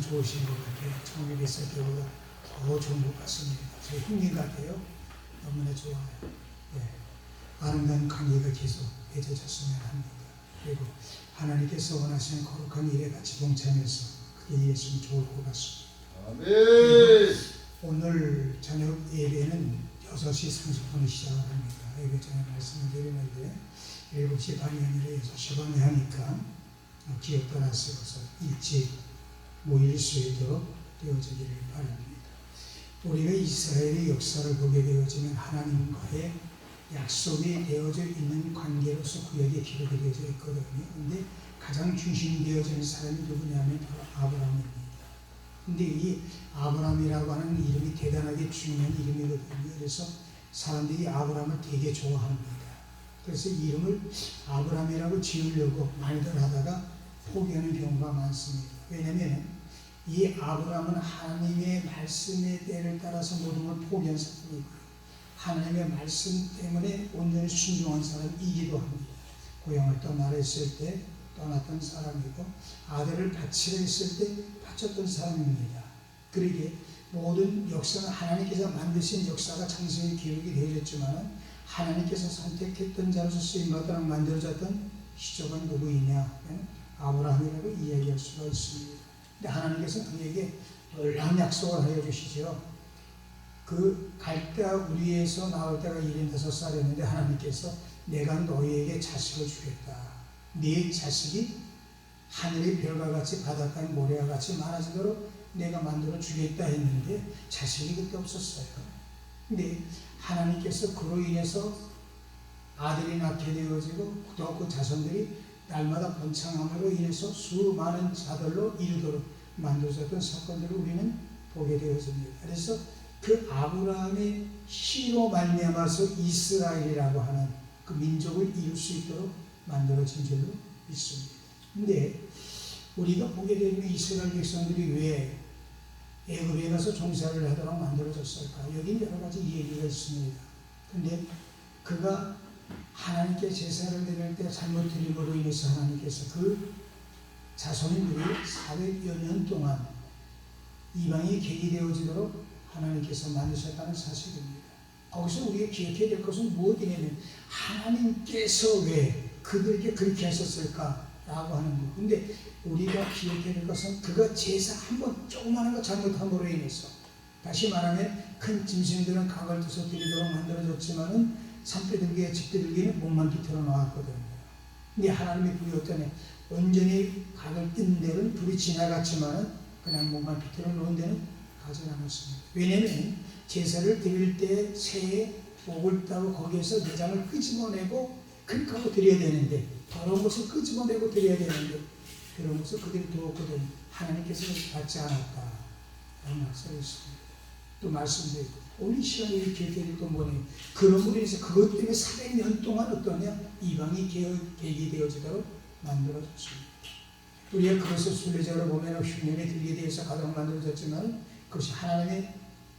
좋으신 것 같아요. 처음에 뵀을 때보다 더 좋은 것 같습니다. 저희 형님 같아요. 너무나 좋아요. 예. 아름다운 관계가 계속 맺어졌으면 합니다. 그리고 하나님께서 원하시는 거룩한 일에 같이 동참해서 그게 이랬으면 좋을 것 같습니다. 아멘. 오늘 저녁 예배는 6시 30분에 시작을 합니다. 예배 전에 말씀을 드리는데 7시 반이 아니라 6시 반에 하니까 기억 따라서 일찍 모일 수 있도록 되어지기를 바랍니다. 우리가 이스라엘의 역사를 보게 되어지면 하나님과의 약속이 되어져 있는 관계로서 구약에 기록이 되어져 있거든요. 그런데 가장 중심이 되어지는 사람이 누구냐면 바로 아브라함입니다. 근데 이 아브라함이라고 하는 이름이 대단하게 중요한 이름이거든요. 그래서 사람들이 아브라함을 되게 좋아합니다. 그래서 이름을 아브라함이라고 지으려고 많이들 하다가 포기하는 경우가 많습니다. 왜냐하면 이 아브라함은 하나님의 말씀의 때를 따라서 모든 걸 포기한 사람이고요. 하나님의 말씀 때문에 온전히 순종한 사람이기도 합니다. 고향을 떠나려 했을 때 떠났던 사람이고 아들을 바치려 했을 때 바쳤던 사람입니다. 그러기에 모든 역사는 하나님께서 만드신 역사가 창세기 기록이 되어졌지만 하나님께서 선택했던 자로서 쓰임받도록 만들어졌던 시조가 누구이냐? 아브라함이라고 이야기할 수가 있습니다. 근데 하나님께서 그에게 놀라운 약속을 하여 주시죠. 그 갈대아 우리에서 나올 때가 75살이었는데 하나님께서 내가 너희에게 자식을 주겠다. 네 자식이 하늘의 별과 같이 바닷가의 모래와 같이 많아지도록 내가 만들어 주겠다 했는데 자식이 그때 없었어요. 근데 하나님께서 그로 인해서 아들이 낳게 되어지고 또 그 자손들이 날마다 번창함으로 인해서 수많은 자들로 이르도록 만들어졌던 사건들을 우리는 보게 되어집니다. 그래서 그 아브라함의 씨로 말미암아서 이스라엘이라고 하는 그 민족을 이룰 수 있도록 만들어진 줄로 믿습니다. 근데 우리가 보게 되면 이스라엘 백성들이 왜 애굽에 가서 종살이를 하도록 만들어졌을까? 여기 여러 가지 얘기가 있습니다. 근데 그가 하나님께 제사를 드릴 때 잘못 드림으로 인해서 하나님께서 그 자손들이 400여 년 동안 이방이 객이 되어지도록 하나님께서 만드셨다는 사실입니다. 거기서 우리가 기억해야 될 것은 무엇이냐면 하나님께서 왜 그들에게 그렇게 하셨을까라고 하는 것. 근데 우리가 기억해야 될 것은 그가 제사 한번 조그마한 거 잘못함으로 인해서 다시 말하면 큰 짐승들은 각을 떠서 드리도록 만들어졌지만은 산패들기와 집들기는 목만 비틀어 나왔거든요. 근데 하나님의 불이 어떠냐? 온전히 각을 뜬 데는 불이 지나갔지만은 그냥 목만 비틀어 놓은 데는 가지 않았습니다. 왜냐하면 제사를 드릴 때 새의 목을 따고 거기에서 내장을 끄집어내고 그렇게 하고 드려야 되는데 더러운 것을 끄집어내고 드려야 되는데 그런 것을 그들이 두었거든요. 하나님께서 받지 않았다 라는 말씀이 있습니다. 또 말씀드리고 오늘 시간에 이렇게 드릴 건 뭐냐면 그런 인해서 그것 때문에 400년 동안 어떠냐 이방이 계기 되어지도록 만들어졌습니다. 우리가 그것을 순례적으로 보면 흉년에 들게 되어서 가장 만들어졌지만 그것이 하나님의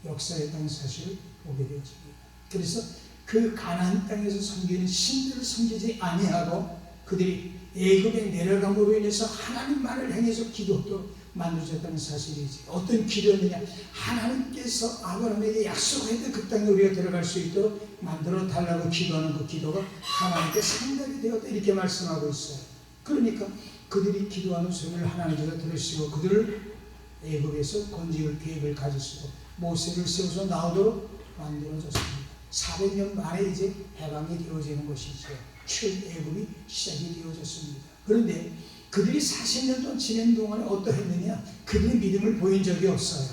역사였다는 사실을 보게 되었습니다. 그래서 그 가나안 땅에서 섬기는 신들을 섬기지 아니하고 그들이 애굽에 내려감으로 인해서 하나님만을 향해서 기도하도록 만들어졌다는 사실이지. 어떤 기도였느냐? 하나님께서 아브라함에게 약속했던 그 땅에 우리가 들어갈 수 있도록 만들어 달라고 기도하는 그 기도가 하나님께 상달이 되었다 이렇게 말씀하고 있어요. 그러니까 그들이 기도하는 소리를 하나님께서 들으시고 그들을 애굽에서 건질 계획을 가지시고 모세를 세워서 나오도록 만들어졌습니다. 400년 만에 이제 해방이 되어지는 것이죠. 출애굽이 시작이 되어졌습니다. 그런데 그들이 40년 동안 지낸 동안에 어떠했느냐? 그들의 믿음을 보인 적이 없어요.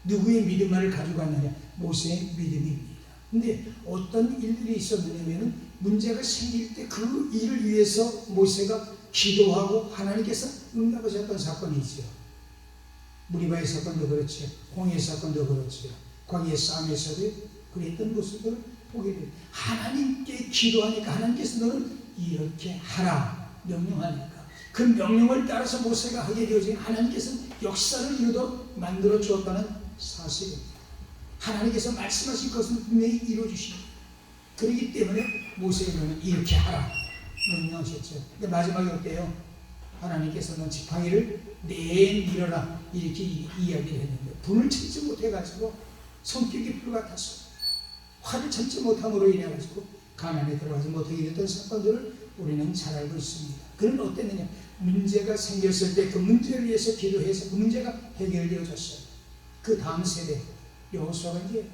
누구의 믿음만을 가지고 왔느냐? 모세의 믿음입니다. 근데 어떤 일들이 있었느냐면 문제가 생길 때 그 일을 위해서 모세가 기도하고 하나님께서 응답하셨던 사건이죠. 무리바의 사건도 그렇죠. 홍해 사건도 그렇죠. 광야의 싸움에서도 그랬던 모습을 보게 됩니다. 하나님께 기도하니까 하나님께서 너는 이렇게 하라 명령하니까 그 명령을 따라서 모세가 하게 되어진 하나님께서는 역사를 이루도록 만들어 주었다는 사실입니다. 하나님께서 말씀하신 것은 분명히 이루어주십니다. 그렇기 때문에 모세에게는 이렇게 하라 명령하셨죠. 근데 마지막에 어때요? 하나님께서는 지팡이를 내밀어라 이렇게 이야기를 했는데 분을 참지 못해가지고 성격이 불같아서 화를 참지 못함으로 인해가지고 가난에 들어가지 못하게 됐던 사건들을 우리는 잘 알고 있습니다. 그는 어땠느냐? 문제가 생겼을 때 그 문제를 위해서 기도해서 그 문제가 해결되어졌어요. 그 다음 세대 여호수아가 이제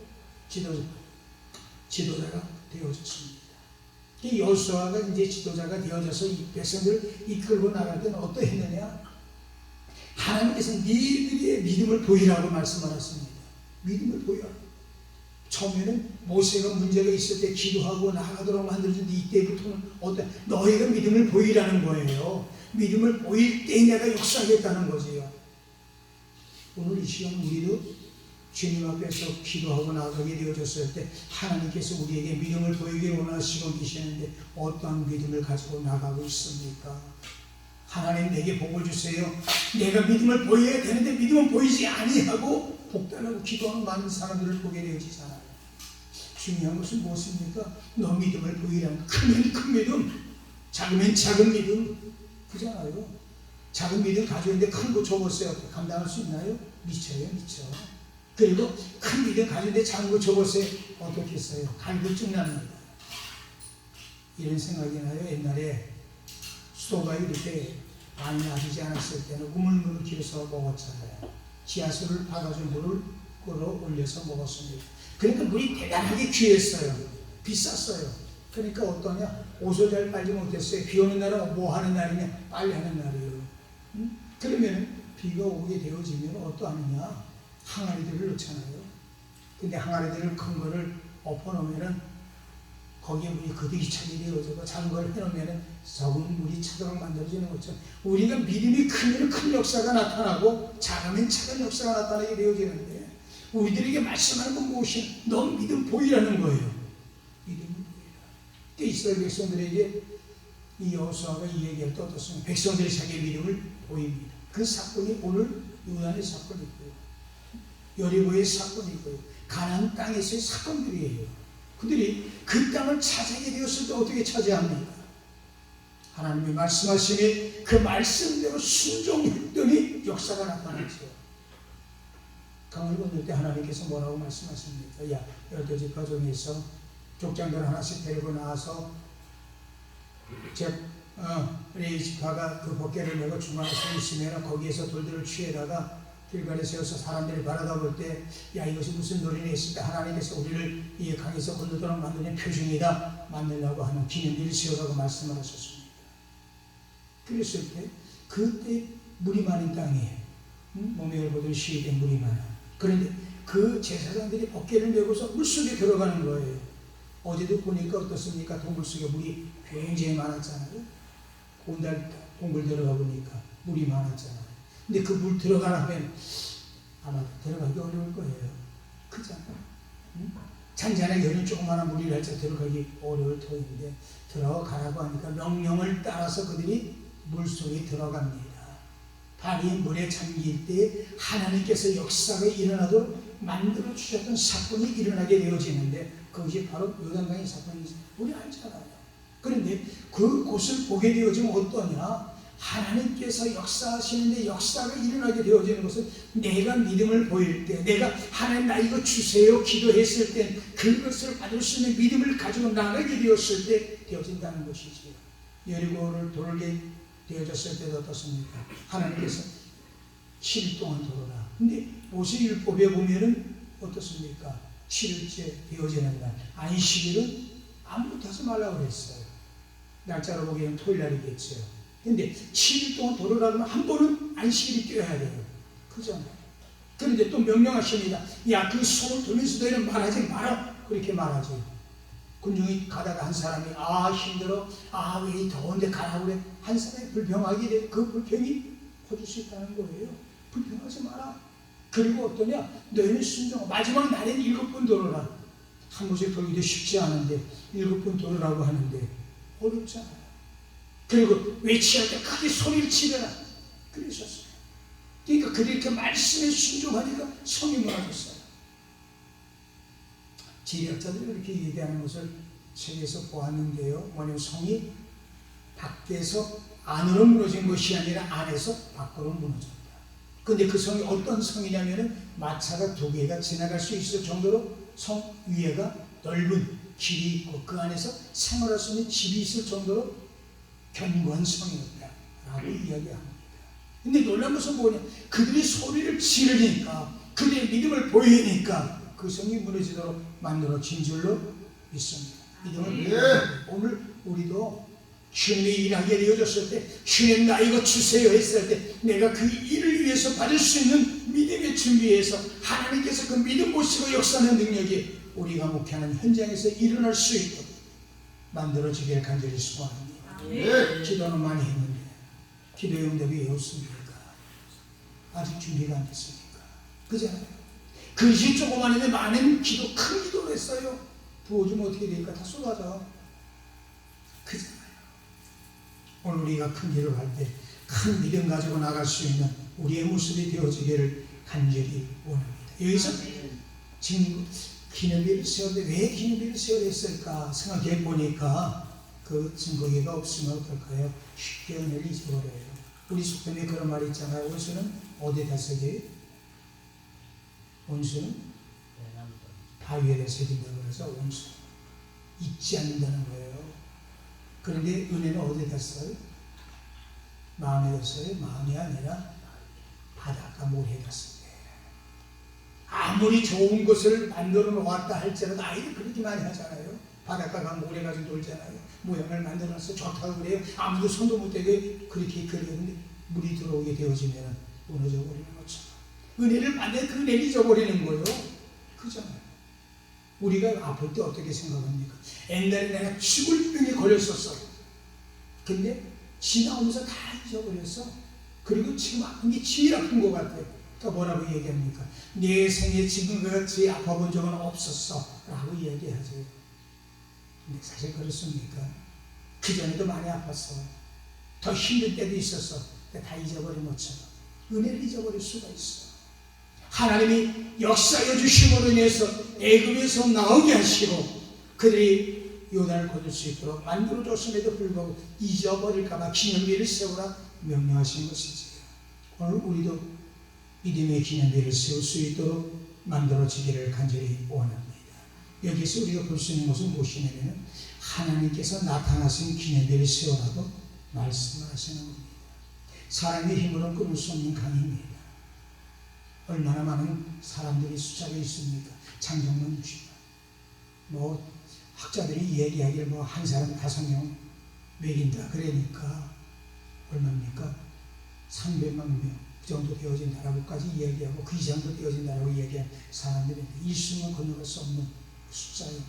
지도자가 되어졌습니다. 이 여호수아가 이제 지도자가 되어져서 이 백성들을 이끌고 나갈 때는 어떠했느냐? 하나님께서 너희들의 믿음을 보이라고 말씀하셨습니다. 믿음을 보여. 처음에는 모세가 문제가 있을 때 기도하고 나가도록 만들어준 이때부터는 너희가 믿음을 보이라는 거예요. 믿음을 보일 때 내가 역사하겠다는 거지요. 오늘 이 시간 우리도 주님 앞에서 기도하고 나가게 되어졌을 때 하나님께서 우리에게 믿음을 보이기를 원하시고 계시는데 어떠한 믿음을 가지고 나가고 있습니까? 하나님 내게 복을 주세요. 내가 믿음을 보여야 되는데 믿음은 보이지 아니하고 복달하고 기도하는 많은 사람들을 보게 되어지잖아요. 중요한 것은 무엇입니까? 너 믿음을 보이라는 크면 큰 믿음, 작으면 작은 믿음 그잖아요. 작은 믿음 가지고 있는데 큰 거 줘보세요. 감당할 수 있나요? 미쳐요, 미쳐. 그리고 큰 믿음 가지고 있는데 작은 거 줘보세요. 어떻겠어요? 갈비증 납니다. 이런 생각이 나요. 옛날에 수도가 이렇게 많이 나지지 않았을 때는 우물물을 길어서 먹었잖아요. 지하수를 박아준 물을 끌어올려서 먹었습니다. 그러니까 물이 대단하게 귀했어요. 비쌌어요. 그러니까 어떠냐? 옷을 잘 빨지 못했어요. 비 오는 날은 뭐 하는 날이냐? 빨리 하는 날이에요. 그러면 비가 오게 되어지면 어떠하느냐? 항아리들을 넣잖아요. 근데 항아리들을 큰 거를 엎어놓으면은 거기에 물이 그득이 차게 되어지고 작은 걸 해놓으면은 적은 물이 차도록 만들어지는 거죠. 우리가 믿음이 크면 큰 역사가 나타나고 작으면 작은 역사가 나타나게 되어지는데 우리들에게 말씀하는 건 무엇이냐? 너 믿음 보이라는 거예요. 믿음을 보이라. 이스라엘 백성들에게 이 여호수아가 이 얘기할 때 어떻습니까? 백성들이 자기의 믿음을 보입니다. 그 사건이 오늘 요단의 사건이고요. 여리고의 사건이고요. 가나안 땅에서의 사건들이에요. 그들이 그 땅을 차지하게 되었을 때 어떻게 차지합니까? 하나님이 말씀하시니 그 말씀대로 순종했더니 역사가 나타났죠. 강을 건널 때 하나님께서 뭐라고 말씀하십니까? 야, 12집 가정에서 족장들 하나씩 데리고 나와서 레이지파가 그 벗개를 메고 중앙에 서 있으면 거기에서 돌들을 취해다가 길가에 세워서 사람들이 바라다 볼 때 야 이것이 무슨 노리냐 했을 때 하나님께서 우리를 이 강에서 건너도록 만드는 표징이다 만들려고 하는 기념비를 세우라고 말씀을 하셨습니다. 그랬을 때 그때 물이 많은 땅에 몸에 열보듯 시위된 물이 많아. 그런데 그 제사장들이 어깨를 메고서 물속에 들어가는 거예요. 어제도 보니까 어떻습니까? 동굴 속에 물이 굉장히 많았잖아요. 온달 동굴 들어가 보니까 물이 많았잖아요. 근데 그 물 들어가라면 아마 들어가기 어려울 거예요. 크잖아요. 잔잔하게 여는 조그마한 물이랄지 들어가기 어려울 터인데 들어가라고 하니까 명령을 따라서 그들이 물속에 들어갑니다. 발이 물에 잠길 때 하나님께서 역사가 일어나도록 만들어 주셨던 사건이 일어나게 되어지는데 그것이 바로 요단강의 사건이지. 우리 알잖아요. 그런데 그곳을 보게 되어지면 어떠냐? 하나님께서 역사하시는데 역사가 일어나게 되어지는 것은 내가 믿음을 보일 때, 내가 하나님 나 이거 주세요 기도했을 때 그것을 받을 수 있는 믿음을 가지고 나가게 되었을 때 되어진다는 것이지요. 여리고를 돌게 되어졌을 때도 어떻습니까? 하나님께서 7일 동안 돌아라. 근데 모세율법에 보면은 어떻습니까? 7일째 되어지는 날 안식일은 아무것도 하지 말라고 그랬어요. 날짜로 보기에는 토요일날이겠죠. 근데 7일 동안 돌아라면 한 번은 안식일이 뛰어야 돼요. 그잖아요. 그런데 또 명령하십니다. 야, 그 손을 돌면서 너희는 말하지 마라. 그렇게 말하지. 군중이 가다가 한 사람이 힘들어. 왜 이 더운데 가라고 그래. 한 사람이 불평하게 돼. 그 불평이 퍼질 수 있다는 거예요. 불평하지 마라. 그리고 어떠냐? 너희는 순종. 마지막 날엔 7번 돌아라. 한 번씩 돌기도 쉽지 않은데 7번 돌으라고 하는데 어렵잖아요. 그리고 외치할 때 크게 소리를 치려라. 그러셨어요. 그러니까 그렇게 말씀에 순종하니까 성이 무너졌어요. 지리학자들이 그렇게 얘기하는 것을 책에서 보았는데요. 뭐냐면 성이 밖에서 안으로 무너진 것이 아니라 안에서 밖으로 무너졌다. 근데 그 성이 어떤 성이냐면은 마차가 2개가 지나갈 수 있을 정도로 성 위에가 넓은 길이 있고 그 안에서 생활할 수 있는 집이 있을 정도로 견고한 성이었다라고 이야기합니다. 근데 놀라운 것은 뭐냐? 그들이 소리를 지르니까 그들의 믿음을 보이니까 그 성이 무너지도록 만들어진 줄로 믿습니다. 믿음을 오늘 우리도 주님이 일하게 되어졌을 때 주님 나 이거 주세요 했을 때 내가 그 일을 위해서 받을 수 있는 믿음의 준비에서 하나님께서 그 믿음 보시고 역사하는 능력이 우리가 목회하는 현장에서 일어날 수 있도록 만들어지길 간절히 소원합니다. 기도는 많이 했는데 기도의 응답이 왜 없습니까? 아직 준비가 안 됐습니까? 그잖아요. 그릇이 조그만한데 많은 기도, 큰 기도를 했어요. 부어주면 어떻게 될까? 다 쏟아져. 그잖아요. 오늘 우리가 큰 기도를 할 때 큰 믿음 가지고 나갈 수 있는 우리의 모습이 되어지기를 간절히 원합니다. 여기서 지금 기념비를 세웠는데 왜 기념비를 세워야 했을까 생각해 보니까 그 증거기가 없으면 어떨까요? 쉽게 은혜를 잊어버려요. 우리 속담에 그런 말이 있잖아요. 원수는 어디에다 새겨요? 원수는 바위에다 새긴다고 그래서 원수 잊지 않는다는 거예요. 그런데 은혜는 어디에다 써요? 마음에다 써요? 마음이 아니라 바닷가 모래에다 써요. 아무리 좋은 것을 만들어 놓았다 할지라도 아이들 그렇게 많이 하잖아요. 바닷가가 모래 가지고 놀잖아요. 모양을 만들어서 좋다고 그래요. 아무도 손도 못 대게 그렇게 그리는데 물이 들어오게 되어지면 무너져 버리는 것처럼 은혜를 받는 그 은혜를 잊어버리는 거예요. 그잖아요. 우리가 아플 때 어떻게 생각합니까? 옛날에 내가 죽을 병에 걸렸었어. 근데 지나오면서 다 잊어버렸어. 그리고 지금 아픈 게 제일 아픈 것 같아요. 또 뭐라고 얘기합니까? 내 생에 지금같이 아파본 적은 없었어 라고 얘기하죠. 근데 사실 그렇습니까? 그전에도 많이 아팠어. 더 힘들 때도 있었어. 다 잊어버린 것처럼 은혜를 잊어버릴 수가 있어. 하나님이 역사해 주심으로 인해서 애굽에서 나오게 하시고 그들이 요단을 건널 수 있도록 만들어줬음에도 불구하고 잊어버릴까봐 기념비를 세우라 명령하신 것이지. 오늘 우리도 믿음의 기념비를 세울 수 있도록 만들어지기를 간절히 원합니다. 여기서 우리가 볼 수 있는 것은 무엇이냐면 하나님께서 나타나신 기념비를 세우라고 말씀을 하시는 겁니다. 사람의 힘으로는 끊을 수 없는 강입니다. 얼마나 많은 사람들이 숫자가 있습니까? 장정론 60만. 학자들이 얘기하기를 한 사람 5명 먹인다. 그러니까 얼마입니까? 300만 명 정도 되어진다라고까지 이야기하고 그 이상도 되어진다라고 이야기한 사람들인데 일순간 건너갈 수 없는 숫자입니다.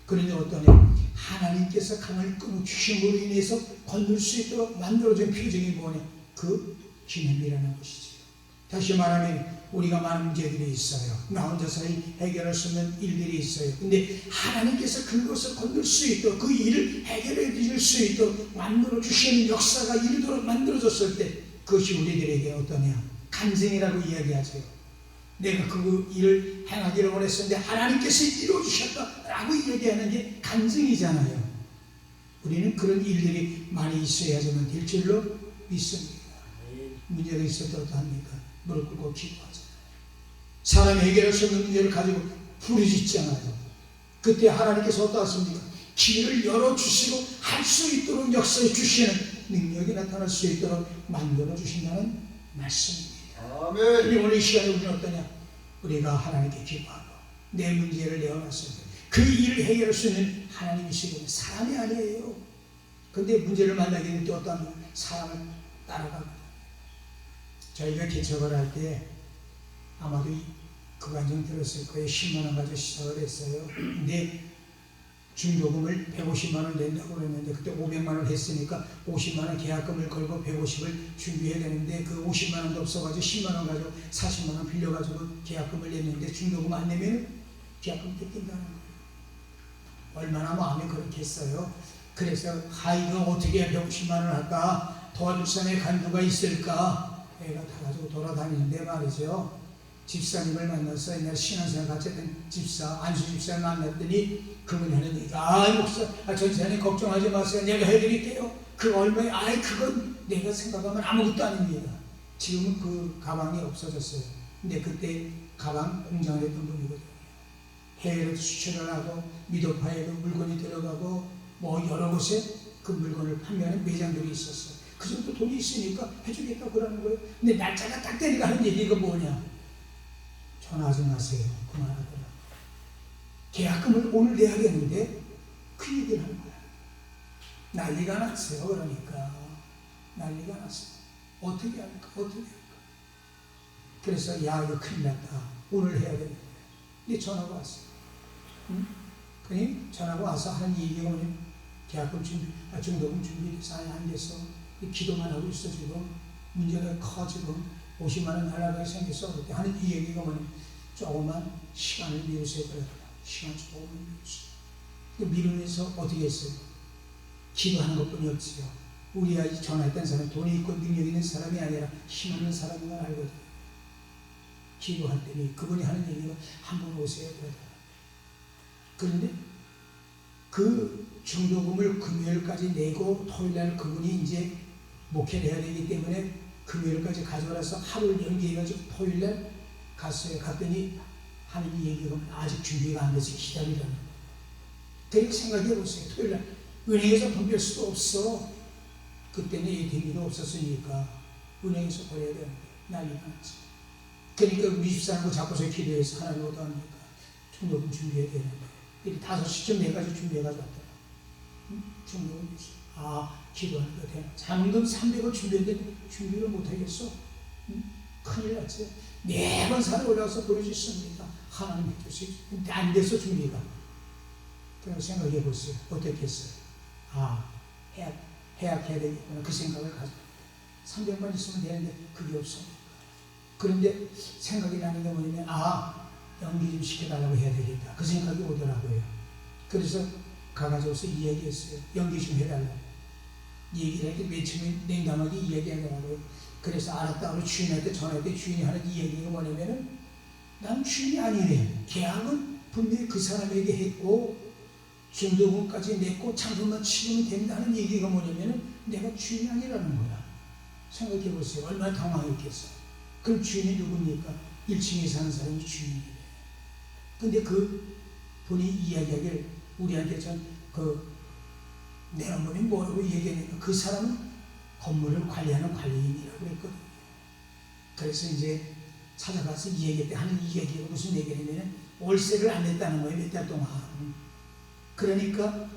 그런데 어떠냐? 하나님께서 강을 끊어주심으로 인해서 건널 수 있도록 만들어진 표정이 뭐냐? 그 기념이라는 것이죠. 다시 말하면 우리가 많은 문제들이 있어요. 나 혼자서 해결할 수 없는 일들이 있어요. 근데 하나님께서 그것을 건널 수 있도록 그 일을 해결해 주실 수 있도록 만들어주시는 역사가 이르도록 만들어졌을 때 그것이 우리들에게 어떠냐? 간증이라고 이야기하죠. 내가 그 일을 행하기를 원했었는데 하나님께서 이루어주셨다라고 이야기하는 게 간증이잖아요. 우리는 그런 일들이 많이 있어야지만 될 줄로 믿습니다. 문제가 있어도 어떠합니까? 무릎 꿇고 기도하잖아요. 사람이 해결할 수 없는 문제를 가지고 부르짖잖아요. 그때 하나님께서 어떠하십니까? 길을 열어주시고 할 수 있도록 역사해 주시는 능력이 나타날 수 있도록 만들어 주신다는 말씀입니다. 아멘. 오늘 이 시간에 우리는 어떠냐? 우리가 하나님께 기도하고 내 문제를 내어놨을 때 그 일을 해결할 수 있는 하나님이시고 사람이 아니에요. 근데 문제를 만나게 될 때 어떠한 사람을 따라가고 저희가 개척을 할 때 아마도 그 과정 들었을 거예요. 10만 원 가지고 시작을 했어요. 근데 중도금을 150만 원 낸다고 그랬는데 그때 500만 원 했으니까 50만 원 계약금을 걸고 150을 준비해야 되는데 그 50만 원도 없어가지고 10만 원 가지고 40만 원 빌려가지고 계약금을 냈는데 중도금 안 내면 계약금 뺏긴다는 거예요. 얼마나 마음이 그렇게 했어요. 그래서 이거 어떻게 150만 원 할까? 도와줄 사람의 간두가 있을까? 애가 다 가지고 돌아다니는데 말이죠. 집사님을 만나서 옛날 신앙생활 같이 했던 집사, 안수 집사를 만났더니 그분이 하는 얘기가 목사, 전사님 걱정하지 마세요. 내가 해드릴게요. 그 얼마에 아예 그건 내가 생각하면 아무것도 아닙니다. 지금은 그 가방이 없어졌어요. 근데 그때 가방 공장을 했던 분이거든요. 해외로 수출을 하고 미도파에도 물건이 들어가고 뭐 여러 곳에 그 물건을 판매하는 매장들이 있었어요. 그 정도 돈이 있으니까 해주겠다고 그러는 거예요. 근데 날짜가 딱 되니까 하는 얘기가 뭐냐? 전화하지 마세요. 그만하더라. 계약금을 오늘 내야겠는데 그 얘기를 하는 거야. 난리가 났어요. 그러니까 난리가 났어요. 어떻게 할까? 어떻게 할까? 그래서 야 이거 큰일 났다. 오늘 해야 되는데. 근데 전화가 왔어요. 응? 그니 전화가 와서 하는 얘기가 뭐냐면 계약금 준비, 중도금 준비돼서 안 됐어. 기도만 하고 있어 지금. 문제가 커 지금. 50만 원 날라가게 생겼어. 그때 하는 이 얘기가 뭐냐면 조금만 시간을 미루세요. 그래. 시간 조금만 미루세요. 미루면서 어떻게 했어요? 기도하는 것뿐이 없지요. 우리가 전화했던 사람은 돈이 있고 능력 있는 사람이 아니라 힘없는 사람인 걸 알거든요. 기도할 때니 그분이 하는 얘기가 한번 오세요. 그런데 그 중도금을 금요일까지 내고 토요일날 그분이 이제 목회를 해야 되기 때문에 금요일까지 가져와서 하루를 연기해가지고 토요일날 갔어요. 갔더니 하는 얘기가 아직 준비가 안 돼서 기다리라는 거예요. 그렇게 생각해보세요. 토요일날 은행에서 돈 빌 수도 없어. 그때는 ATM도 없었으니까 은행에서 버려야 되는데 난리가 났지. 그러니까 우리 집사람하고 자꾸서 기도해서 하나님 어떠합니까? 중도금 준비해야 되는데 5시쯤 내까지 준비해가지고 왔더라. 중도금 기도하니까 되나? 잔금 300원 준비했는데 준비를 못하겠어. 큰일 났지. 매번 산에 올라가서 부르짖습니다. 하나님 해주세요. 근데 안 돼서 준비가. 그럼 생각해 보세요. 어떻겠어요? 해약해야 되겠구나. 그 생각을 가지고 300만 있으면 되는데 그게 없습니다. 그런데 생각이 나는 게 뭐냐면 연기 좀 시켜달라고 해야 되겠다. 그 생각이 오더라고요. 그래서 가가지고서 이야기했어요. 연기 좀 해달라고. 얘기를 할 때 맨 처음에 냉담하게 이야기하더라고요. 그래서 알았다고 주인한테 전화할 때 주인이 하는 이야기가 뭐냐면은 난 주인이 아니래. 계약은 분명히 그 사람에게 했고 중도금까지 냈고 잔금만 치르면 된다는 얘기가 뭐냐면은 내가 주인이 아니라는 거야. 생각해 보세요. 얼마나 당황했겠어. 그럼 주인이 누굽니까? 1층에 사는 사람이 주인이래. 근데 그 분이 이야기하길 우리한테 내 어머니 뭐라고 얘기하니까 그 사람은 건물을 관리하는 관리인이라고 그랬거든요. 그래서 이제 찾아가서 이 얘기 때 하는 이 얘기가 무슨 얘기냐면 월세를 안 냈다는 거예요. 몇 달 동안. 그러니까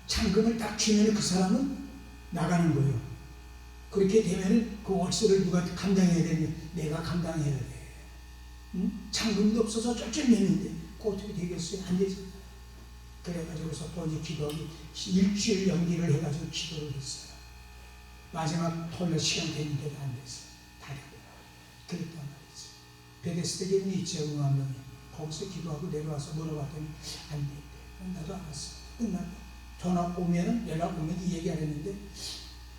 잔금을 딱 주면 그 사람은 나가는 거예요. 그렇게 되면 그 월세를 누가 감당해야 되냐? 내가 감당해야 돼. 잔금도 없어서 쩔쩔맸는데 그 어떻게 되겠어요? 안 되죠. 그래가지고서 또 이제 기도하기 일주일 연기를 해가지고 기도를 했어요. 마지막 토요일 시간 됐는데도 안 됐어요. 다 됐어요. 그랬단 말이지. 베데스다에 있죠. 응암동에. 거기서 기도하고 내려와서 물어봤더니 안 됐대. 나도 알았어. 끝났다. 전화 오면은 연락 오면 이 얘기 안 했는데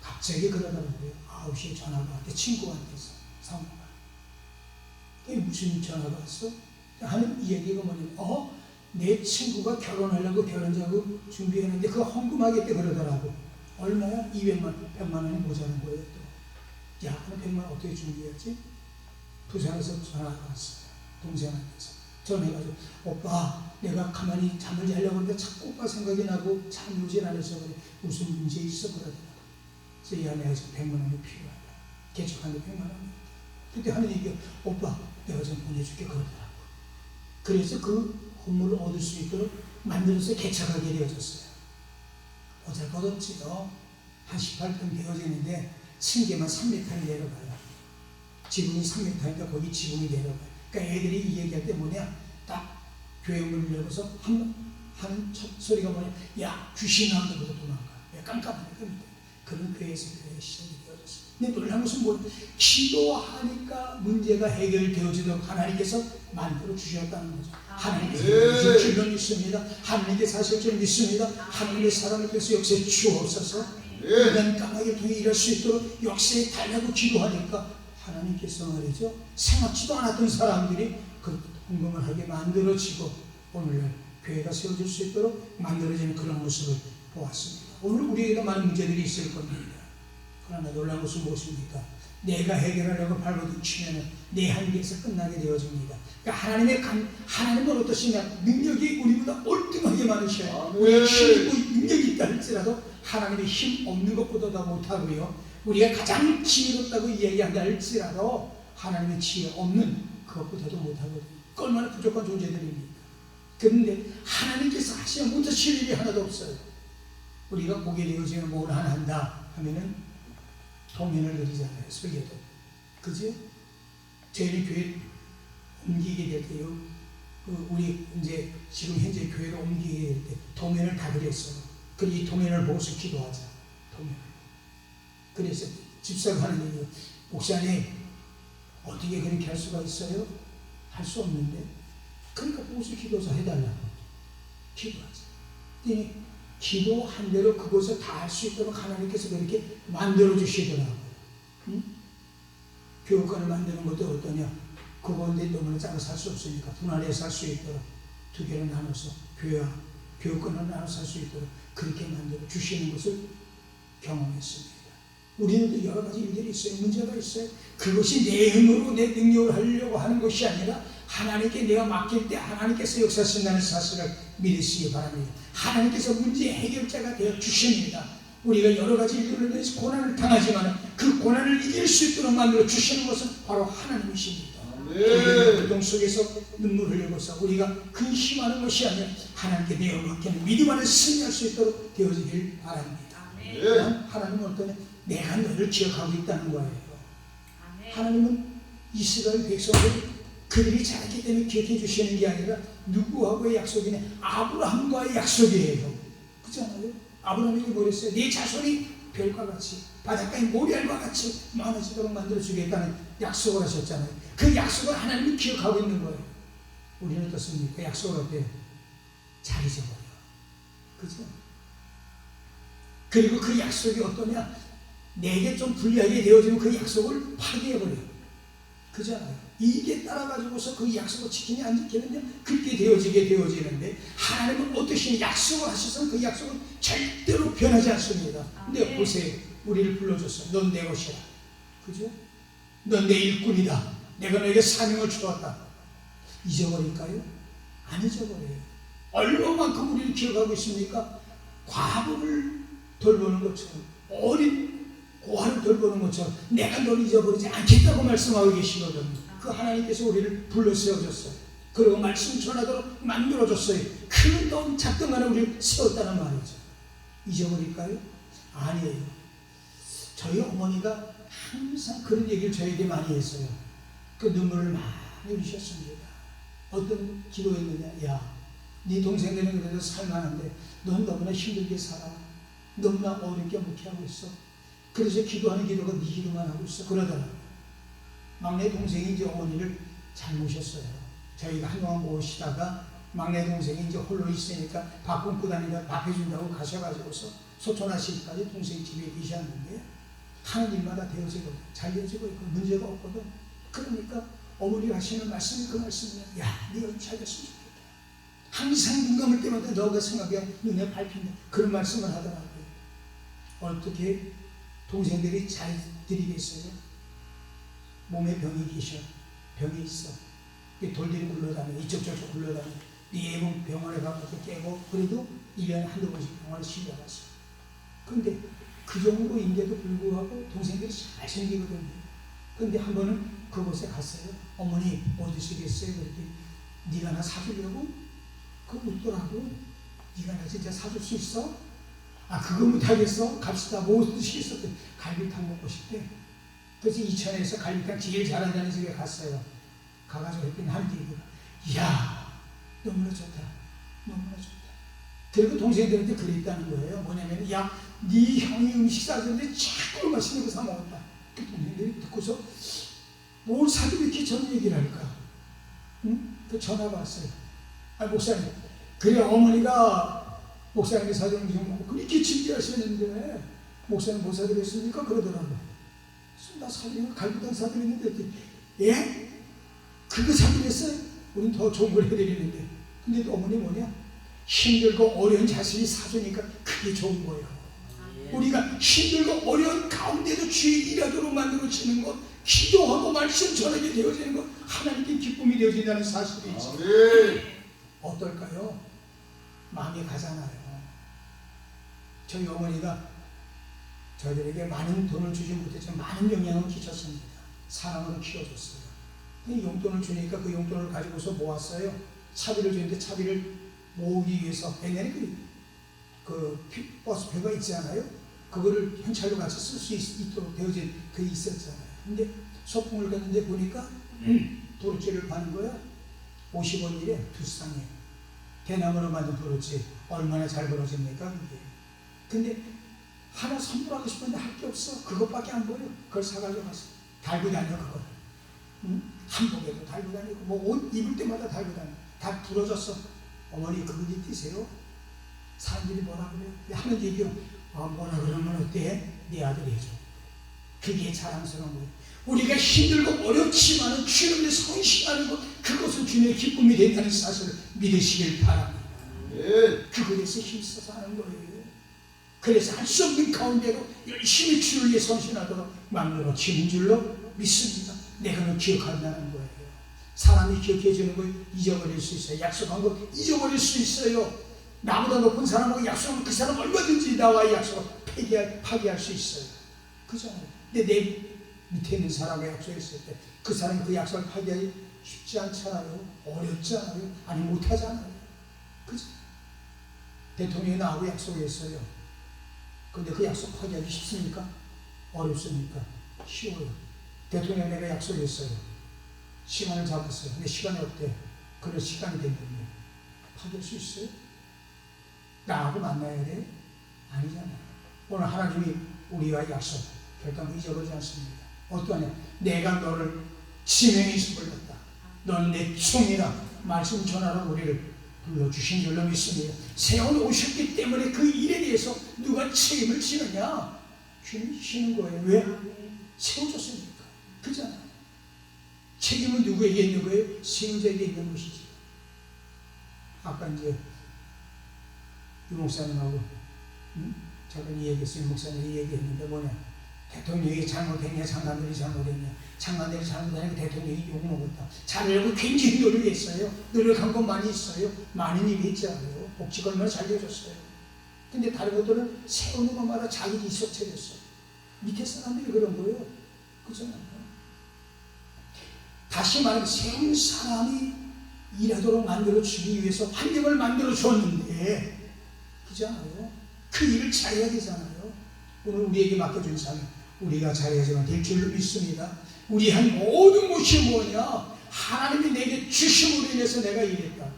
갑자기 그러더라고요. 9시에 전화가 왔대. 친구한테서 사모가. 그게 무슨 전화가 왔어? 하는 이 얘기가 뭐냐면 내 친구가 결혼하려고 결혼자금 준비했는데 그거 헌금하겠대 그러더라고. 얼마야? 100만 원이 모자란 거예요 또. 야, 그럼 100만 원 어떻게 준비했지? 부산에서 전화가 왔어요. 동생한테서. 전화해가지고 오빠 내가 가만히 잠을 자려고 하는데 자꾸 오빠 생각이 나고 잠이 오질 않아서 그래. 무슨 문제 있어? 그러더라고. 그래서 야 내가 지금 100만 원이 필요하다. 개척하는데 100만 원이. 그때 하는 얘기가 오빠 내가 좀 보내줄게 그러더라고. 그래서 그 건물을 얻을 수 있도록 만들어서 개척하게 되어졌어요. 보잘것없지요. 한 18평 되어지는데 층계만 3m를 내려가요. 지붕이 3m니까 거기 지붕이 내려가요. 그러니까 애들이 이 얘기할 때 뭐냐, 딱 교회 문을 열어서 하는 첫 소리가 뭐냐, 야 귀신 나온다 그러고 도망가. 왜 깜깜하니까 밑에. 그런 교회에서 교회의 시작이 되어졌어요. 근데 놀라운 것은 뭐 기도하니까 문제가 해결되어지도록 하나님께서 만들어 주셨다는 거죠. 하나님께서 주실 줄로 믿습니다. 하나님께서 하실 줄 믿습니다. 하나님의 사랑께서 역사에 주옵소서. 인간 까마귀를 통해 일할 수 있도록 역사에 달라고 기도하니까 하나님께서 말이죠. 생각지도 않았던 사람들이 그 헌금을 하게 만들어지고 오늘날 교회가 세워질 수 있도록 만들어지는 그런 모습을 보았습니다. 오늘 우리에게도 많은 문제들이 있을 겁니다. 그러나 놀라운 것은 무엇입니까? 내가 해결하려고 발버둥치면 내 한계에서 끝나게 되어집니다. 그러니까 하나님은 어떠시냐? 능력이 우리보다 올등하게 많으셔요. 우리가 힘있고 능력이 있다 할지라도 하나님의 힘 없는 것보다 더 못하고요. 우리가 가장 지혜롭다고 이야기한다 할지라도 하나님의 지혜 없는 그것보다도 못하거든요. 얼마나 부족한 존재들입니까? 그런데 하나님께서 하시면 못하실 일이 하나도 없어요. 우리가 보게 되어지면 뭘 하나 한다 하면은 도면을 그리잖아요. 설계도. 그죠? 저희는 교회 옮기게 될 때요. 우리 이제 지금 현재 교회로 옮기게 될 때 도면을 다 그렸어요. 그리고 이 도면을 보고서 기도하자. 도면을. 그래서 집사가 하는 얘기예요. 목사님 어떻게 그렇게 할 수가 있어요? 할 수 없는데. 그러니까 보고서 기도해서 해달라고. 기도하자. 그러니 기도한 대로 그것을 다 할 수 있도록 하나님께서 그렇게 만들어 주시더라고요. 응? 교육관을 만드는 것도 어떠냐? 그건데 너무나 작아서 살 수 없으니까 분할해서 할 수 있도록 두 개를 나눠서 교육관을 나눠서 할 수 있도록 그렇게 만들어 주시는 것을 경험했습니다. 우리는 여러 가지 일들이 있어요. 문제가 있어요. 그것이 내 힘으로 내 능력을 하려고 하는 것이 아니라 하나님께 내가 맡길 때 하나님께서 역사하신다는 사실을 믿으시기 바랍니다. 하나님께서 문제 해결자가 되어 주십니다. 우리가 여러 가지 일들로 인해서 고난을 당하지만 그 고난을 이길 수 있도록 만들어 주시는 것은 바로 하나님이십니다. 고통 속에서 눈물 흘리고서 우리가 그 힘하는 것이 아니라 하나님께 내어 맡기는 믿음 안에 승리할 수 있도록 되어지길 바랍니다. 하나님은 어떠냐? 내가 너를 기억하고 있다는 거예요. 하나님은 이스라엘 백성들 그들이 잘했기 때문에 기억해 주시는 게 아니라 누구하고의 약속이냐? 아브라함과의 약속이에요. 그렇잖아요? 아브라함에게 뭐랬어요? 네 자손이 별과 같이 바닷가의 모래알과 같이 많아지도록 만들어주겠다는 약속을 하셨잖아요. 그 약속을 하나님이 기억하고 있는 거예요. 우리는 어떻습니까? 약속을 어때요? 잘 잊어버려요. 그죠? 그리고 그 약속이 어떠냐? 내게 좀 불리하게 되어지면 그 약속을 파괴해버려요. 그잖아요. 이게 따라가지고서 그 약속을 지키냐 안 지키느냐 그렇게 되어지게 되어지는데 하나님은 어떠신 약속을 하셔서 그 약속은 절대로 변하지 않습니다. 근데 보세요. 우리를 불러줬어요. 넌 내 것이야. 그죠? 넌 내 일꾼이다. 내가 너에게 사명을 주었다. 잊어버릴까요? 안 잊어버려요. 얼마만큼 우리를 기억하고 있습니까? 과부를 돌보는 것처럼 어린 고아를 돌보는 것처럼 내가 너를 잊어버리지 않겠다고 말씀하고 계시거든요. 그 하나님께서 우리를 불러 세워줬어요. 그리고 말씀 전하도록 만들어줬어요. 큰 돈 작든 간에 우리를 세웠다는 말이죠. 잊어버릴까요? 아니에요. 저희 어머니가 항상 그런 얘기를 저에게 많이 했어요. 그 눈물을 많이 흘리셨습니다. 어떤 기도했느냐? 야, 네 동생들은 그래도 살만한데 넌 너무나 힘들게 살아. 너무나 어렵게 묵혀하고 있어. 그래서 기도하는 기도가 네 기도만 하고 있어. 그러더라고요. 막내 동생이 이제 어머니를 잘 모셨어요. 저희가 한동안 모시다가 막내 동생이 이제 홀로 있으니까 밥 굶고 다니다 밥 해준다고 가셔가지고서 소천하시기까지 동생이 집에 계셨는데 하는 일마다 되어지거든. 잘 되어지고 있고 문제가 없거든. 그러니까 어머니가 하시는 말씀이 그 말씀이야. 야, 네가 잘 됐으면 좋겠다. 항상 눈 감을 때마다 너가 생각해 눈에 밟힌다. 그런 말씀을 하더라고요. 어떻게 동생들이 잘 드리겠어요? 몸에 병이 계셔. 병이 있어. 돌들이 굴러다녀. 이쪽 저쪽 굴러다녀. 네 몸 병원에 가서 깨고 그래도 1년에 한두 번씩 병원에 실려갔어. 근데 그 정도인데도 불구하고 동생들이 잘 생기거든요. 근데 한 번은 그곳에 갔어요. 어머니 뭐 드시겠어요? 그랬더니 네가 나 사주려고? 그거 묻더라고. 네가 나 진짜 사줄 수 있어? 아 그거 못하겠어? 갑시다. 뭐 드시겠어? 갈비탕 먹고 싶대. 그래서 이천에서 갈비탕 제일 잘한다는 집에 갔어요. 가가지고 했더니 한테 이야 너무나 좋다. 너무나 좋다. 그리고 동생들한테 그랬다는 거예요. 뭐냐면 야 네 형이 음식 사주는데 자꾸 맛있는 거 사 먹었다. 그 동생들이 듣고서 뭘 사주면 이렇게 저런 얘기를 할까? 응? 그 전화가 왔어요. 아 목사님 그래 어머니가 목사님이 사주는 게 좀 먹고 그렇게 준비하셨는데 목사님 뭐 사드렸습니까? 그러더라고요. 나 사드리는 갈비탕 사드렸는데 예? 그거 사드렸어요? 우린 더 좋은 걸 해드리는데 근데 또 어머니 뭐냐? 힘들고 어려운 자식이 사주니까 그 그게 좋은 거예요. 우리가 힘들고 어려운 가운데도 주의 일하도록 만들어지는 것, 기도하고 말씀 전하게 되어지는 것, 하나님께 기쁨이 되어진다는 사실이죠. 어떨까요? 마음이 가잖아요. 저희 어머니가 저희들에게 많은 돈을 주지 못했지만 많은 영향을 끼쳤습니다. 사랑으로 키워줬어요. 용돈을 주니까 그 용돈을 가지고서 모았어요. 차비를 주는데 차비를 모으기 위해서 옛날에 그 버스표가 있잖아요. 그거를 현찰로 같이 쓸 수 있도록 되어진 그게 있었잖아요. 근데 소풍을 갔는데 보니까 도로째를 파는 거야. 50원이래, 두 쌍에. 대나무로 만든 도로째 얼마나 잘 벌어집니까 그게. 근데 하나 선물하고 싶은데 할 게 없어. 그것밖에 안 보여. 그걸 사가지고 가서 달고 다녀 그걸. 한복에도 달고 다니고 뭐 옷 입을 때마다 달고 다니고 다 부러졌어. 어머니 그거 띠세요? 사람들이 뭐라 그래요? 하는 얘기요. 뭐라 그러면 어때? 네 아들이 해줘. 그게 자랑스러운 거예요. 우리가 힘들고 어렵지만 주님의 성실하는 것, 그것은 주님의 기쁨이 된다는 사실을 믿으시길 바랍니다. 그것에서 힘써서 하는 거예요. 그래서 할 수 없는 가운데로 열심히 주를 위해 헌신하도록 만들어지는 줄로 믿습니다. 내가 기억한다는 거예요. 사람이 기억해 주는 걸 잊어버릴 수 있어요. 약속한 거 잊어버릴 수 있어요. 나보다 높은 사람하고 약속하면 그 사람 얼마든지 나와의 약속을 파기할 수 있어요. 그잖아요. 근데 내 밑에 있는 사람과 약속했을 때 그 사람이 그 약속을 파기하기 쉽지 않잖아요. 어렵잖아요. 아니 못하잖아요. 그죠? 대통령이 나하고 약속했어요. 근데 그 약속 파기하기 쉽습니까? 어렵습니까? 쉬워요. 대통령 내가 약속했어요. 시간을 잡았어요. 근데 시간이 없대. 그래 시간이 됐는데 파기할 수 있어요? 나하고 만나야 돼? 아니잖아요. 오늘 하나님이 우리와 약속 결단을 잊어버리지 않습니다. 어떠냐? 내가 너를 지명해서 불렀다. 너는 내 종이라 말씀 전하러 우리를 불러주신 줄로 믿습니다. 세워놓으셨기 때문에 그 일에 대해서 누가 책임을 지느냐? 주님이 지는 거예요. 왜? 세워줬으니까. 그잖아요. 책임은 누구에게 있는 거예요? 세우자에게 있는 것이지. 아까 이제 유 목사님하고 저번에 얘기했어요. 유 목사님이 얘기했는데 뭐냐? 대통령이 잘못했냐, 장관들이 잘못했냐. 장관들이 잘못하니까 대통령이 욕먹었다. 자르려고 굉장히 노력했어요. 노력한 건 많이 있어요. 많은 일이 있잖아요. 복지가 얼마나 잘 되어졌어요. 근데 다른 것들은 세우는 것마다 자기 이속 차렸어요. 밑에 사람들이 그런 거예요. 그렇잖아요. 다시 말하면 세운 사람이 일하도록 만들어주기 위해서 환경을 만들어줬는데 그렇잖아요. 그 일을 잘해야 되잖아요. 오늘 우리에게 맡겨준 삶 우리가 잘해야지만 될 줄로 믿습니다. 우리 한 모든 것이 뭐냐? 하나님이 내게 주심으로 인해서 내가 일했다.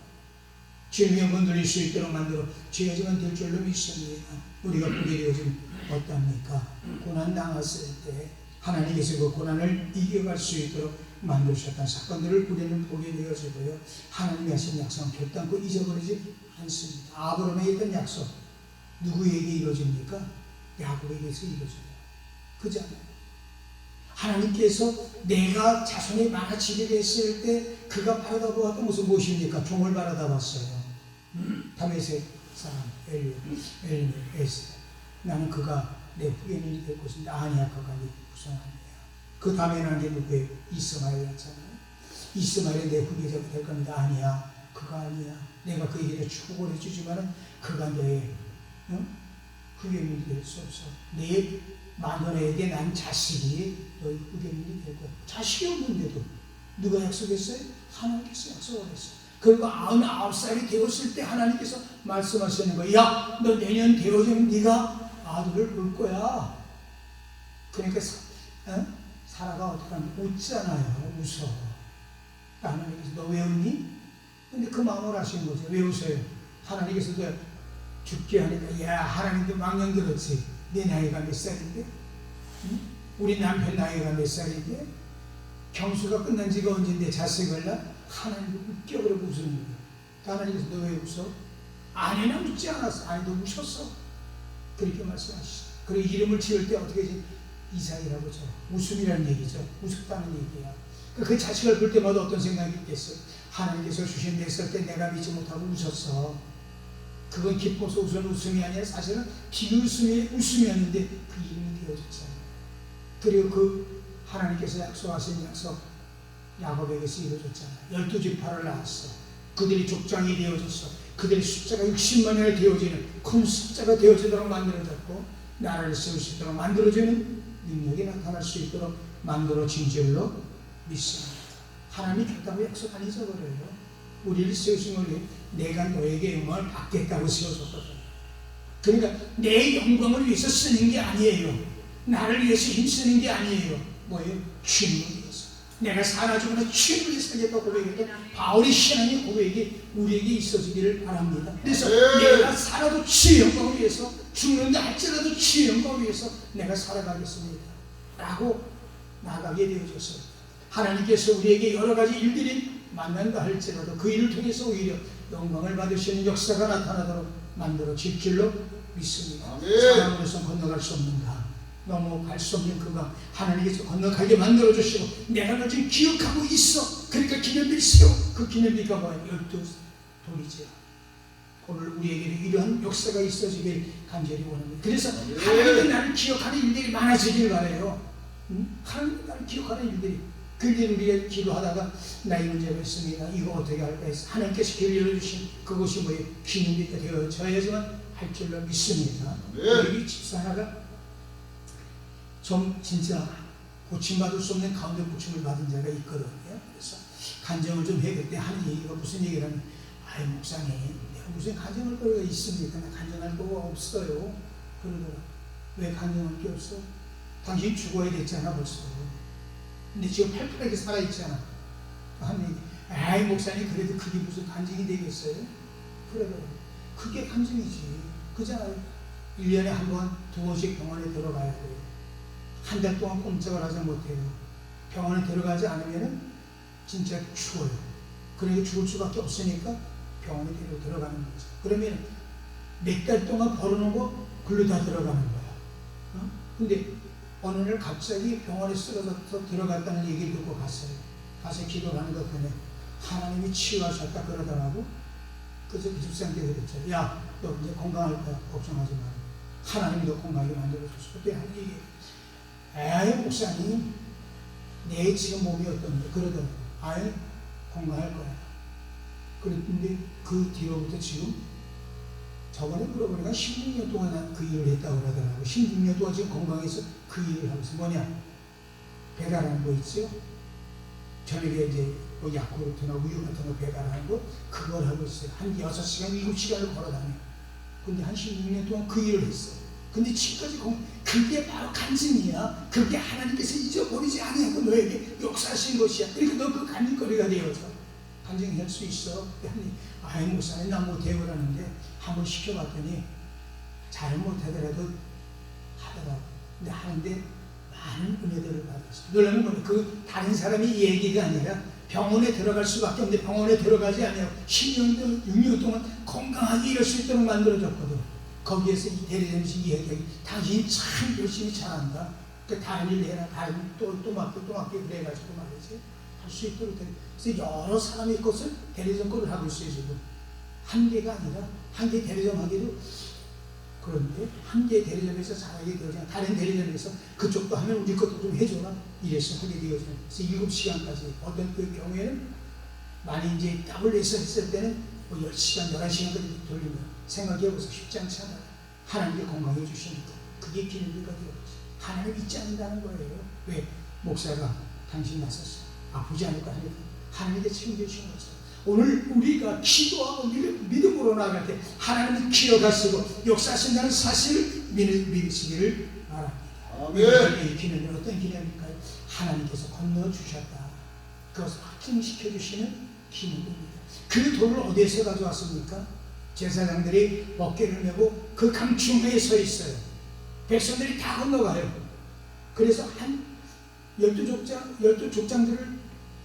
주님의 영광 돌릴 수 있도록 만들어 줘야지만 될 줄로 믿습니다. 우리가 보게 되어진 어떻습니까? 고난 당했을 때 하나님께서 그 고난을 이겨갈 수 있도록 만드셨다는 사건들을 우리는 보게 되어지고요. 하나님이 하신 약속은 결단코 잊어버리지 않습니다. 아브라함에 있던 약속 누구에게 이루어집니까? 야곱에게서 이루어져요. 그잖아요. 하나님께서 내가 자손이 많아지게 됐을 때 그가 바라다 보았던 것은 무엇입니까? 종을 바라다 봤어요. 다메섹 사람 엘리에스 나는 그가 내 후계인이 될 것인데 아니야 그가 네 후손아니야. 그 다음에 난 게 누구예요? 이스마엘이었잖아요. 이스마엘이 내 후계자가 될 건데 아니야 그가 아니야. 내가 그에게 축복을 해주지만은 그가 너의 후계인이 될 수 없어. 내 마누라에게 난 자식이 너의 후계인이 될 거야. 자식이 없는데도 누가 약속했어요? 하나님께서 약속을 했어요. 그리고 99살이 되었을 때 하나님께서 말씀하시는 거예요. 야, 너 내년 되어지면 네가 아들을 볼 거야. 그러니까 사라가 어떻게 하면 웃잖아요. 웃어. 하나님께서 너 왜 웃니? 근데 그 마음을 아시는 거죠. 왜 웃어요? 하나님께서도 죽게 하니까 야 하나님도 망령 들었지. 내 나이가 몇 살인데? 응? 우리 남편 나이가 몇 살인데? 경수가 끝난 지가 언젠데 자식을 낳아? 하나님도 웃겨버리고 웃는 거예요. 하나님께서 너 왜 웃어? 아내는 웃지 않았어. 아내도 웃었어. 그렇게 말씀하시죠. 그리고 이름을 지을 때 어떻게 하지? 이삭이라고 죠. 웃음이라는 얘기죠. 웃었다는 얘기야. 그 자식을 볼 때마다 어떤 생각이 있겠어요? 하나님께서 주신 데 있을 때 내가 믿지 못하고 웃었어. 그건 기뻐서 웃은 웃음이 아니라 사실은 비웃음의 웃음이었는데 그 이름이 되어졌잖아요. 그리고 그 하나님께서 약속하신 약속 야곱에게서 이루어졌잖아요. 12지파를 낳았어. 그들이 족장이 되어졌어. 그들의 숫자가 60만 명이 되어지는 큰 숫자가 되어지도록 만들어졌고 나라를 세울 수 있도록 만들어지는 능력이 나타날 수 있도록 만들어진 줄로 믿습니다. 하나님이 결단을 약속 안 잊어버려요. 우리를 세우신 것이 내가 너에게 영광을 받겠다고 세워줬거든요. 그러니까 내 영광을 위해서 쓰는 게 아니에요. 나를 위해서 힘쓰는 게 아니에요. 뭐예요? 주님을 위해서. 내가 살아주거나 주님을 위해서 살겠다고 고백했던 바울의 신앙의 고백이 우리에게 있어지기를 바랍니다. 그래서 내가 살아도 주의 영광을 위해서, 죽는다 할지라도 주의 영광을 위해서 내가 살아가겠습니다 라고 나가게 되어졌어요. 하나님께서 우리에게 여러 가지 일들이 만난다 할지라도 그 일을 통해서 오히려 영광을 받으시는 역사가 나타나도록 만들어질 줄로 믿습니다. 사람으로서 건너갈 수 없는 강, 넘어갈 수 없는 그 강, 하나님께서 건너가게 만들어주시고 내가 너 지금 기억하고 있어. 그러니까 기념비를 세워. 그 기념비가 뭐예요? 12돌이죠. 오늘 우리에게 이러한 역사가 있어지길 간절히 원합니다. 그래서 하나님은 나를 기억하는 일들이 많아지길 바라요. 하나님은 나를 기억하는 일들이. 그들이 우리가 기도하다가 나 이 문제가 있습니다. 이거 어떻게 할까 해서 하나님께서 길을 열어주신 그것이 뭐예요? 기념비가 되어져야지만 할 줄로 믿습니다. 여기 집사하나가 좀 진짜 고침받을 수 없는 가운데 고침을 받은 자가 있거든요. 그래서 간증을 좀 해. 그때 하는 얘기가 무슨 얘기라면 아이 목사님 내가 무슨 간증할 거리가 있습니까? 나 간증할 거가 없어요. 그러더라. 왜 간증할 게 없어? 당신 죽어야 됐잖아 벌써. 근데 지금 팔팔하게 살아있잖아. 하는 아이 목사님 그래도 그게 무슨 간증이 되겠어요? 그러더라고요. 그게 간증이지. 그잖아요. 1년에 한 번, 2번씩 병원에 들어가야 돼요. 한 달 동안 꼼짝을 하지 못해요. 병원에 들어가지 않으면 진짜 죽어요. 그러니까 죽을 수밖에 없으니까 병원에 들어가는 거죠. 그러면 몇 달 동안 벌어놓은 거 글로 다 들어가는 거야. 근데 어느 날 갑자기 병원에 쓰러져서 들어갔다는 얘기를 듣고 갔어요. 가서 기도를 하는 것 때문에 하나님이 치유하셨다 그러더라고. 그래서 기숙사한테 그랬죠. 야, 너 이제 건강할 거야. 걱정하지 마. 하나님이 너 건강하게 만들어줬어. 그때 한 얘기. 에이 목사님 내 지금 몸이 어떤데? 그러더라고. 아이 건강할 거야. 그랬는데 그 뒤로부터 지금 저번에 물어보니까 16년 동안 그 일을 했다고 그러더라고. 16년 동안 지금 건강해서 그 일을 하면서 뭐냐? 배달하는 거 있죠? 저녁에 이제 뭐 야쿠르트나 우유 같은 거 배달하는 거 그걸 하고 있어요. 한 6시간, 7시간을 걸어다녀. 근데 한 16년 동안 그 일을 했어요. 근데 지금까지 그게 바로 간증이야. 그게 하나님께서 잊어버리지 아니하고 너에게 역사하신 것이야. 그러니까 너 그 간증거리가 되어서 간증할 수 있어. 아이 목사님 나 못해요 그러는데 한번 시켜봤더니 잘은 못하더라도 하더라고. 근데 하는데 많은 은혜들을 받았어요. 놀라운 건 그 다른 사람이 얘기가 아니라 병원에 들어갈 수밖에 없는데 병원에 들어가지 아니하고 10년 동안 6년 동안 건강하게 일할 수 있도록 만들어졌거든. 거기에서 이 대리점에서 이야기하기 당신이 참 열심히 잘한다. 그 다른 일 해라. 다른 또 맡겨 그래가지고 말이지 할 수 있도록 돼. 그래서 여러 사람의 것을 대리점 거를 하고 있어요 지금. 한 개가 아니라 한 개 대리점 하기도 그런데 한 개 대리점에서 잘하게 되어지나 다른 대리점에서 그쪽도 하면 우리 것도 좀 해줘라 이래서 하게 되어지나. 그래서 7시간까지 어떤 그 경우에는 많이 이제 더블 레슨 했을 때는 뭐 10시간, 11시간까지 돌리면 생각해보세요. 쉽지 않잖아요. 하나님께 건강해 주시니까 그게 기능비가 되어지. 하나님 잊지 않는다는 거예요. 왜? 목사가 당신 나섰어. 아프지 않을까 하니까 하나님께 책임져주신 거죠. 오늘 우리가 기도하고 믿음으로 나갈 때 하나님을 기억하시고 역사하신다는 사실을 믿으시기를 바랍니다. 아멘. 이 기념은 어떤 기념일까요? 하나님께서 건너주셨다. 그것을 확증시켜 주시는 기념입니다. 그 돌을 어디에서 가져왔습니까? 제사장들이 어깨를 메고 그 강중에 서 있어요. 백성들이 다 건너가요. 그래서 한 12족장들을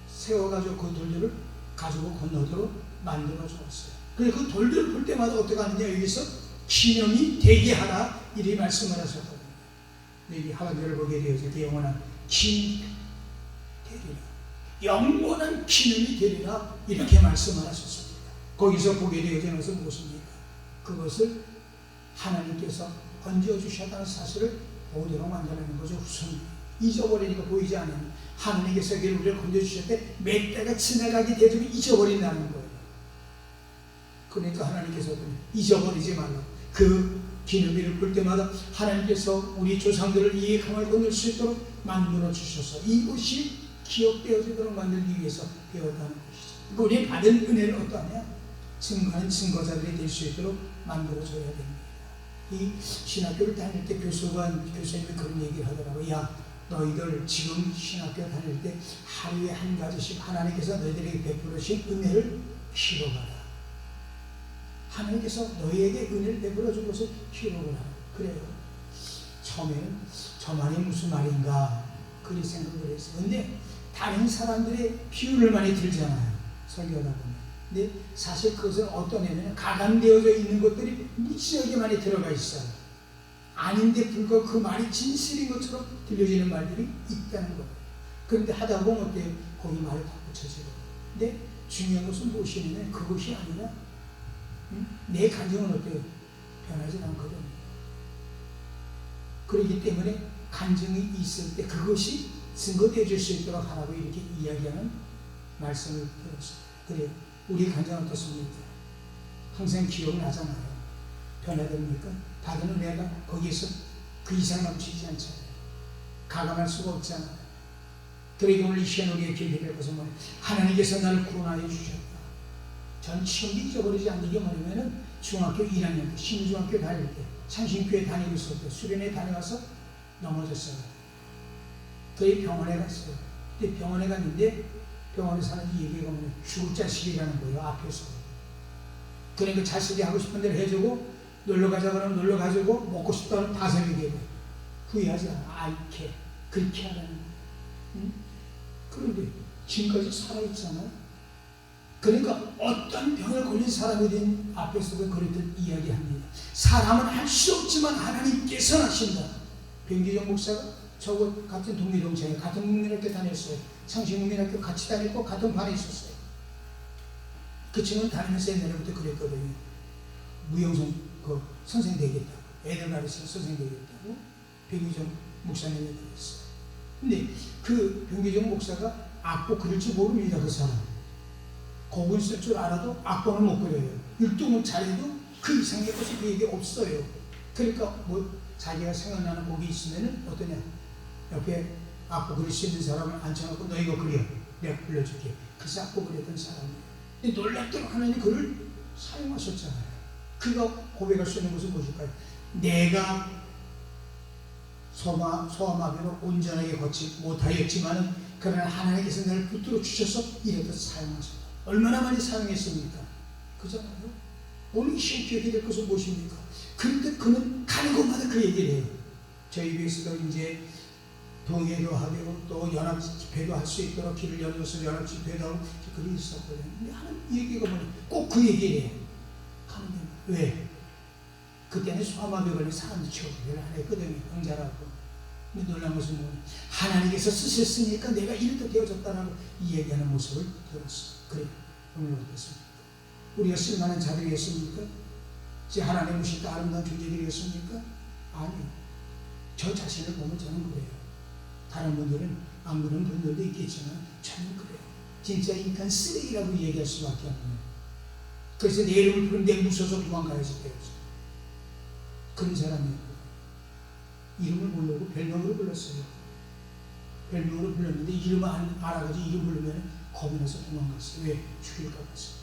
세워가지고 그 돌들을 가지고 건너도록 만들어 주었어요. 그래서 그 돌들을 볼 때마다 어떻게 하느냐, 여기서 기념이 되게 하라 이렇게 말씀을 하셨거든요. 여기 하나님을 보게 되어서 영원한 기념이 되리라, 영원한 기념이 되리라 이렇게 말씀을 하셨습니다. 거기서 보게 되어지는 것은 무엇입니까? 그것을 하나님께서 얹어주셨다는 사실을 보도록 만들어내는 거죠. 우선 잊어버리니까 보이지 않는 하나님께서 우리를 건져주셨대 몇 대가 지나가게 되도 잊어버린다는 거예요. 그러니까 하나님께서 잊어버리지 말라. 그 기념일을 볼 때마다 하나님께서 우리 조상들을 이 강을 건널 수 있도록 만들어 주셔서 이것이 기억되어지도록 만들기 위해서 되었다는 것이죠. 우리 받은 은혜를 어떠하냐? 증거하는 증거자들이 될 수 있도록 만들어줘야 됩니다. 이 신학교를 다닐 때 교수님이 그런 얘기를 하더라고요. 야, 너희들 지금 신학교 다닐 때 하루에 한 가지씩 하나님께서 너희들에게 베풀으신 은혜를 기록하라. 하나님께서 너희에게 은혜를 베풀어 준 것을 기록을 하라. 그래요. 처음에는 저 말이 무슨 말인가 그리 생각을 했어요. 근데 다른 사람들의 비유를 많이 들잖아요. 설교하다 보면. 근데 사실 그것은 어떤 애는 가감되어져 있는 것들이 무지하게 많이 들어가 있어요. 아닌데 불구하고 그 말이 진실인 것처럼 들려지는 말들이 있다는 거예요. 그런데 하다 보면 어때요? 거기 말이 다 붙여지고. 근데 중요한 것은 무엇이냐면 그것이 아니라 내 감정은 어때요? 변하지 않거든요. 그렇기 때문에 감정이 있을 때 그것이 증거되어 줄 수 있도록 하라고 이렇게 이야기하는 말씀을 들었어요. 그래요. 우리 감정은 어떻습니까? 항상 기억을 하잖아요. 변화됩니까? 받은 은혜가 거기에서 그 이상 넘치지 않잖아요. 가감할 수가 없잖아요. 그러기 오늘 이 시간 우리의 기억이 될 것은 뭐예요? 하나님께서 나를 구원하여 주셨다. 전 처음 잊어버리지 않는 게 뭐냐면은 중학교 1학년 때, 신중학교 다닐 때, 창신교회 다니고 있을 때, 수련회 다녀와서 넘어졌어요. 그의 병원에 갔어요. 근데 병원에 갔는데 병원에 사는 얘기가 뭐냐, 죽을 자식이라는 거예요. 앞에서. 그러니까 자식이 하고 싶은 대로 해주고 놀러 가자 그러면 놀러 가지고 먹고 싶다는 다섯 얘기해요. 후회하지 않아. 이렇게 그렇게 하라는 거예요. 응? 그런데 지금까지 살아있잖아요. 그러니까 어떤 병을 걸린 사람이든 앞에서도 그렇듯 이야기합니다. 사람은 할 수 없지만 하나님께서 하신다. 변기정 목사가 저하고 같은 동네 동생이에요. 같은 국민학교 다녔어요. 창신국민학교 같이 다니고 같은 반에 있었어요. 그 친구는 다니면서 옛날부터 그랬거든요. 무용성 그 선생 되겠다고, 애들 가르치는 선생 되겠다고 변기정 목사님이 그랬어요. 근데 그 변기정 목사가 악보 그릴 줄 모릅니다. 그 사람. 곡을 쓸 줄 알아도 악보는 못 그려요. 율동을 잘해도 그 이상의 것이 그에게 없어요. 그러니까 뭐 자기가 생각나는 곡이 있으면은 어떠냐, 옆에 악보 그릴 수 있는 사람을 앉혀놓고 너 이거 그려, 내가 불러줄게. 그래서 악보 그렸던 사람이에요. 근데 놀랍도록 하나님 그를 사용하셨잖아요. 그가 고백할 수 있는 것은 무엇일까요? 내가 소아마비로 온전하게 걷지 못하였지만은 그러나 하나님께서 나를 붙들어 주셔서 이렇게 사용하셨다. 얼마나 많이 사용했습니까? 그잖아요. 오늘 이 시험 기억이 될 것은 무엇입니까? 그런데 그는 가는 곳마다 그 얘기를 해요. 저희 교회에서도 이제 동해도 하고 또 연합 집회도 할 수 있도록 길을 열어서 연합 집회도 하고 그게 있었거든요. 근데 하는 얘기가 뭐냐? 꼭 그 얘기를 해요. 가는 게 왜? 그때는 소아마비 걸린 사람들 치료를 안 했거든요. 형제라고. 근데 놀란 것은 뭐냐? 하나님께서 쓰셨으니까 내가 이렇게 되어졌다라고 이야기하는 모습을 들었어. 그래, 오늘 어떻습니까? 우리가 쓸만한 자들이었습니까? 제 하나님 무시 아름다운 존재들이었습니까? 아니요. 저 자신을 보면 저는 그래요. 다른 분들은 안 그런 분들도 있겠지만 저는 그래요. 진짜 인간 쓰레기라고 얘기할 수밖에 없네요. 그래서 내 이름을 부르는데 무서워서 도망가야지 되었어요. 그런 사람이었고 이름을 모르고 별명으로 불렀어요. 별명으로 불렀는데 이름을 알아가지고 이름 부르면 겁이 나서 도망갔어요. 왜? 죽일까 봐서.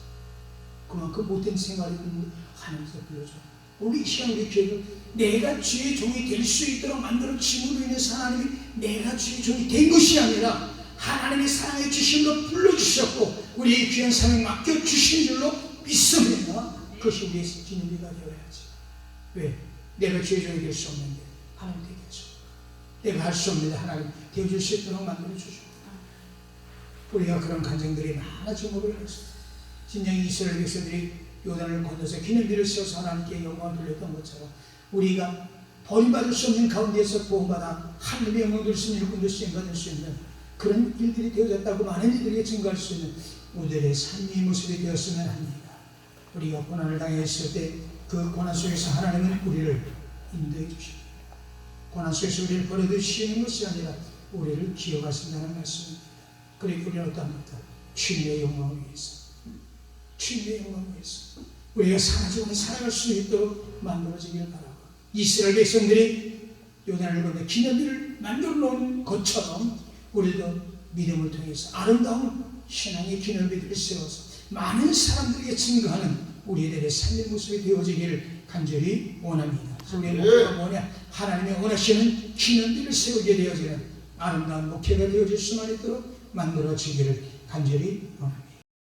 그만큼 못된 생활이었는데 하나님께서 불러줘. 오늘 이 시간 우리 교회는 내가 주의 종이 될 수 있도록 만들어 주심으로 인해서 하나님이 내가 주의 종이 된 것이 아니라 하나님의 사랑에 주심으로 불러주셨고 우리의 귀한 사랑에 맡겨주신 줄로 믿습니다. 그것이 우리의 기념비가 되어야지. 왜? 내가 주의 종이 될 수 없는데 하나님 되게 해줘. 내가 할 수 없는데 하나님 되어줄 수 있도록 만들어주죠. 우리가 그런 간증들이 많아짐으로 인해서 진정 이스라엘 백성들이 요단을 건너서 기념비를 세워서 하나님께 영광을 돌렸던 것처럼 우리가 버림받을 수 없는 가운데에서 구원받아 하나님의 영광을 돌릴 수 있는 일꾼들 쓰임받을 수 있는 그런 일들이 되어졌다고 많은 이들에게 증거할 수 있는 우리들의 삶의 모습이 되었으면 합니다. 우리가 고난을 당했을 때 그 고난 속에서 하나님은 우리를 인도해 주십니다. 고난 속에서 우리를 버려두시는 것이 아니라 우리를 기억하신다는 말씀입니다. 그리고 우리는 어떠합니까? 주님의 영광을 위해서, 주님의 영광을 위해서 우리가 사라지고 살아갈 수 있도록 만들어지기를 바라고, 이스라엘 백성들이 요단을 건너 기념비를 만들어 놓은 것처럼 우리도 믿음을 통해서 아름다운 신앙의 기념비들을 세워서 많은 사람들에게 증거하는 우리들의 삶의 모습이 되어지기를 간절히 원합니다. 우리의 목표가 뭐냐? 하나님의 원하시는 기념비를 세우게 되어지는 아름다운 목회가 되어질 수만 있도록 만들어지기를 간절히 원합니다.